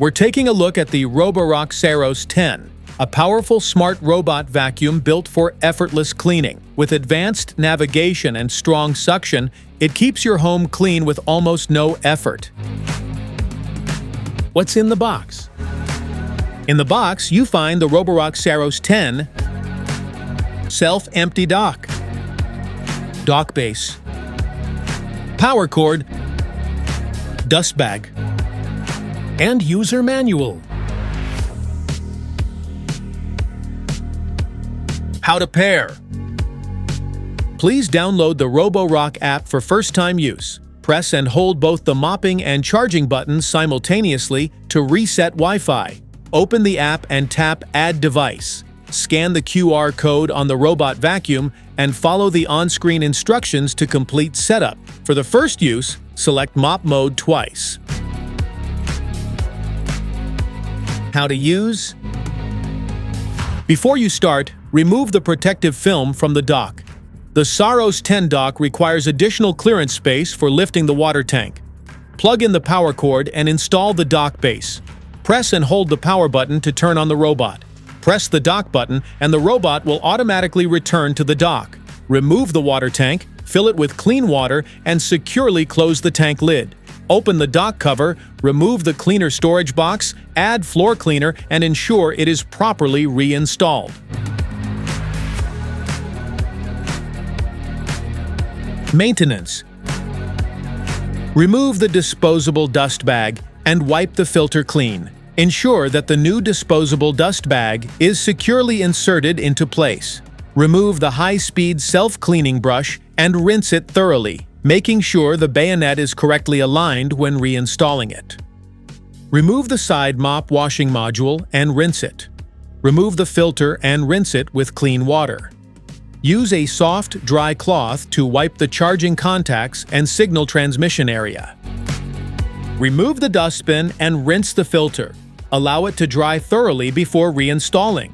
We're taking a look at the Roborock Saros 10, a powerful smart robot vacuum built for effortless cleaning. With advanced navigation and strong suction, it keeps your home clean with almost no effort. What's in the box? In the box, you find the Roborock Saros 10 self-empty dock base, power cord, dust bag, and user manual. How to pair. Please download the Roborock app for first-time use. Press and hold both the mopping and charging buttons simultaneously to reset Wi-Fi. Open the app and tap Add Device. Scan the QR code on the robot vacuum and follow the on-screen instructions to complete setup. For the first use, select Mop Mode twice. How to use? Before you start, remove the protective film from the dock. The Saros 10 dock requires additional clearance space for lifting the water tank. Plug in the power cord and install the dock base. Press and hold the power button to turn on the robot. Press the dock button and the robot will automatically return to the dock. Remove the water tank, fill it with clean water, and securely close the tank lid. Open the dock cover, remove the cleaner storage box, add floor cleaner, and ensure it is properly reinstalled. Maintenance. Remove the disposable dust bag and wipe the filter clean. Ensure that the new disposable dust bag is securely inserted into place. Remove the high-speed self-cleaning brush and rinse it thoroughly, making sure the bayonet is correctly aligned when reinstalling it. Remove the side mop washing module and rinse it. Remove the filter and rinse it with clean water. Use a soft, dry cloth to wipe the charging contacts and signal transmission area. Remove the dustbin and rinse the filter. Allow it to dry thoroughly before reinstalling.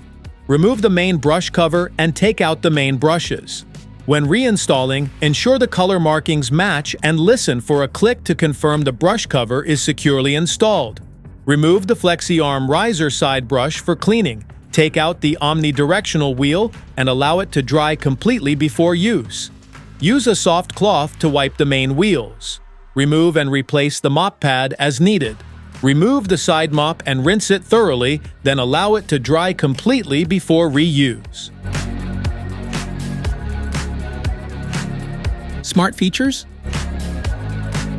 Remove the main brush cover and take out the main brushes. When reinstalling, ensure the color markings match and listen for a click to confirm the brush cover is securely installed. Remove the Flexi Arm riser side brush for cleaning. Take out the omnidirectional wheel and allow it to dry completely before use. Use a soft cloth to wipe the main wheels. Remove and replace the mop pad as needed. Remove the side mop and rinse it thoroughly, then allow it to dry completely before reuse. Smart features?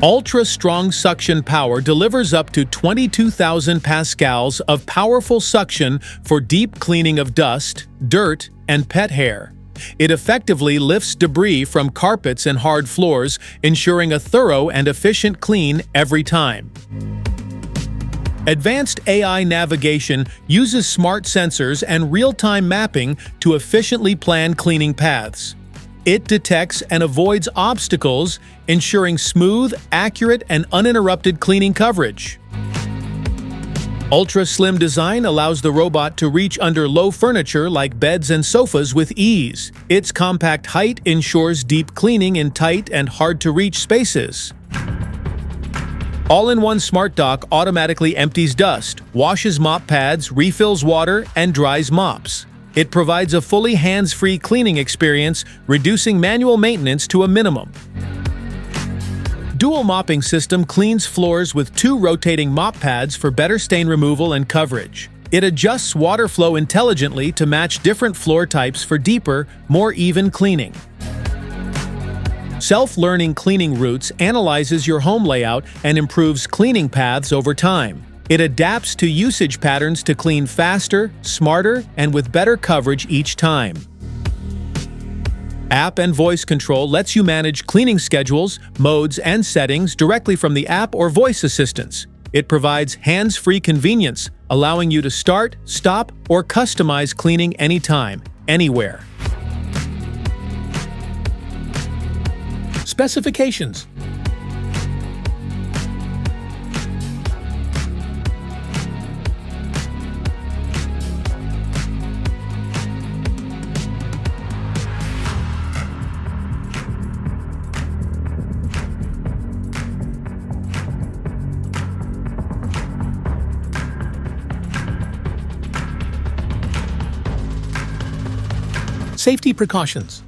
Ultra-strong suction power delivers up to 22,000 pascals of powerful suction for deep cleaning of dust, dirt, and pet hair. It effectively lifts debris from carpets and hard floors, ensuring a thorough and efficient clean every time. Advanced AI navigation uses smart sensors and real-time mapping to efficiently plan cleaning paths. It detects and avoids obstacles, ensuring smooth, accurate, and uninterrupted cleaning coverage. Ultra-slim design allows the robot to reach under low furniture like beds and sofas with ease. Its compact height ensures deep cleaning in tight and hard-to-reach spaces. All-in-one smart dock automatically empties dust, washes mop pads, refills water, and dries mops. It provides a fully hands-free cleaning experience, reducing manual maintenance to a minimum. Dual mopping system cleans floors with 2 rotating mop pads for better stain removal and coverage. It adjusts water flow intelligently to match different floor types for deeper, more even cleaning. Self-learning cleaning routes analyzes your home layout and improves cleaning paths over time. It adapts to usage patterns to clean faster, smarter, and with better coverage each time. App and voice control lets you manage cleaning schedules, modes, and settings directly from the app or voice assistants. It provides hands-free convenience, allowing you to start, stop, or customize cleaning anytime, anywhere. Specifications. Safety precautions.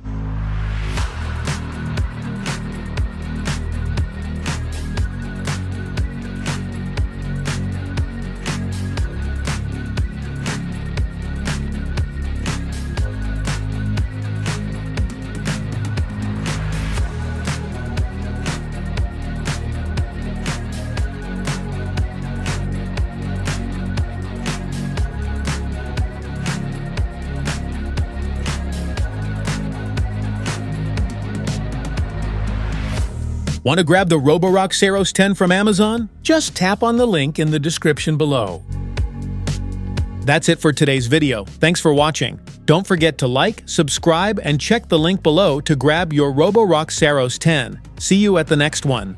Want to grab the Roborock Saros 10 from Amazon? Just tap on the link in the description below. That's it for today's video. Thanks for watching. Don't forget to like, subscribe, and check the link below to grab your Roborock Saros 10. See you at the next one.